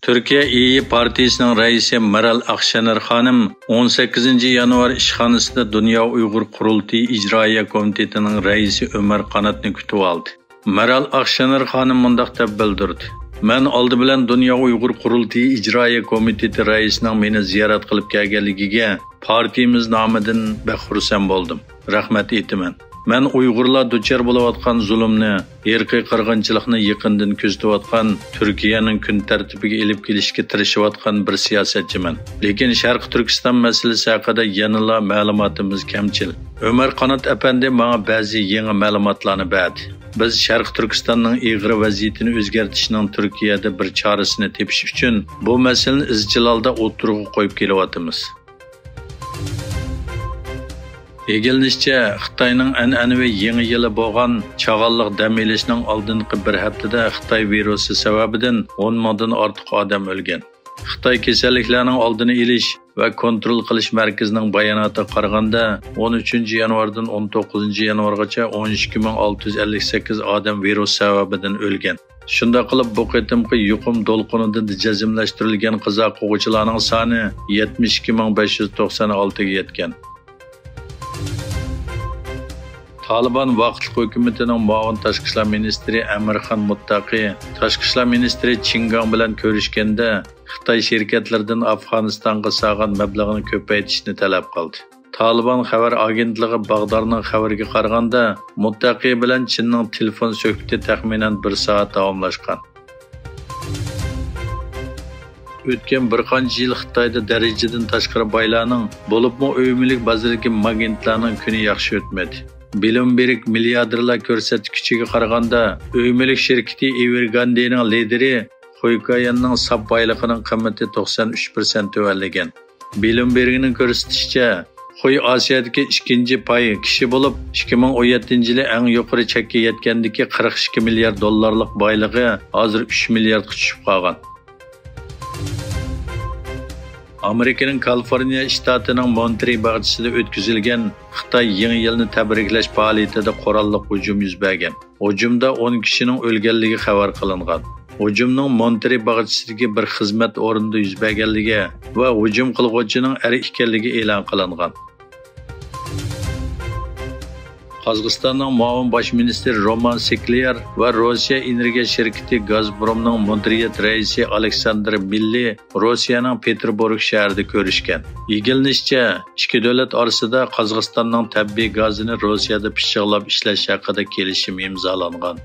Türkiye İyi Partisining raisi Meral Akşener xonim 18 yanvar ishxonasida Dünya Uyg'ur Qurultiyi ijroiya komitetining raisi Ömer Qanotni kutib oldi. Meral Akşener xonim mundaq deb bildirdi. Men oldi bilan Dünya Uyg'ur Qurultiyi ijroiya komiteti raisining meni ziyorat qilib kelganligiga partiyamiz nomidan xursand bo'ldim. Rahmat aytaman. Men Uyg'urlar duchor bo'layotgan zulmni, irqiy qirg'inchilikni yaqindan kuzatayotgan, Turkiyaning kun tartibiga elib kelishga tirishayotgan bir siyosatchiman. Lekin Sharq Turkiston masalasi haqida yanada ma'lumotimiz kamchil. Ömer Qanot apandi menga ba'zi yangi ma'lumotlarni berdi. Biz Sharq Turkistonning ig'ir vaziyatini o'zgartirishning Turkiyada bir chorasini tepish uchun bu masalani izchil holda o'tirg'i qo'yib kelyapmiz. Egilinishçe, Xitayning an'anaviy yangi yili bo'lgan chag'alliq dam olishning oldingi bir haftada Xitoy virusi sababidan 10 mingdan ortiq odam o'lgan. Xitoy kasalliklarning oldini olish va kontrol qilish markazining bayonotiga qaraganda 13 yanvardan 19 yanvargacha 12658 odam virus sababidan o'lgan. Shunda qilib bu qitimqi yuqum to'lqinidan jazmlashtirilgan qizoq o'quvchilarning soni 72596 ga yetgan. Taliban vaqtli hukumatining muavin tashqi ishlar ministri Amirxon Muttaqi tashqi ishlar ministri Chingang bilan ko'rishganda Xitoy shirkatlaridan Afg'onistonga sog'an mablag'ini ko'paytirishni talab qildi. Taliban xabar agentligi Bag'dorning xabariga qaraganda Muttaqi bilan Chinning telefon suhbati taxminan 1 soat davomlashgan. O'tgan bir qancha yil Xitoyda darajadan tashqari boylarning bo'libmi o'yimlik bozordagi magentlarning kuni yaxshi o'tmadi. Bloomberg milliarderlar ko'rsatkichiga qaraganda o'yimlik shirkati Evergrandening lideri Xoykayanning sap boyligining qiymati 93% tuvanlagan. Bloombergning ko'rsatishicha, Xoy Osiyodagi ikkinchi pay kishi bo'lib, 2017-yili eng yuqori chekka yetgandagi 42 milliard dollarlik boyligi hozir 3 milliardga tushib qolgan. Amerikaning Kaliforniya shtatining Monterey bog'chasida o'tkazilgan Xitoy yangi yilni tabriklash faoliyatida qurolli hujum yuz bergan. Hujumda 10 kishining o'lganligi xabar qilingan. Hujumning Monterey bog'chasidagi bir xizmat o'rnida yuz berganligi va hujum qiluvchining eri ekanligi e'lon qilingan. Qozog'istonning muavin bosh ministri Roman Skляр va Rossiya energiya shirkati Gazpromning mudiriyat raisi Aleksandr Milli Rossiyaning Peterburg shahrida ko'rishgan. Egilinishcha, ikki davlat orasida Qozog'istonning tabiiy gazini Rossiyada pishiqlab ishlash haqida kelishim imzolangan.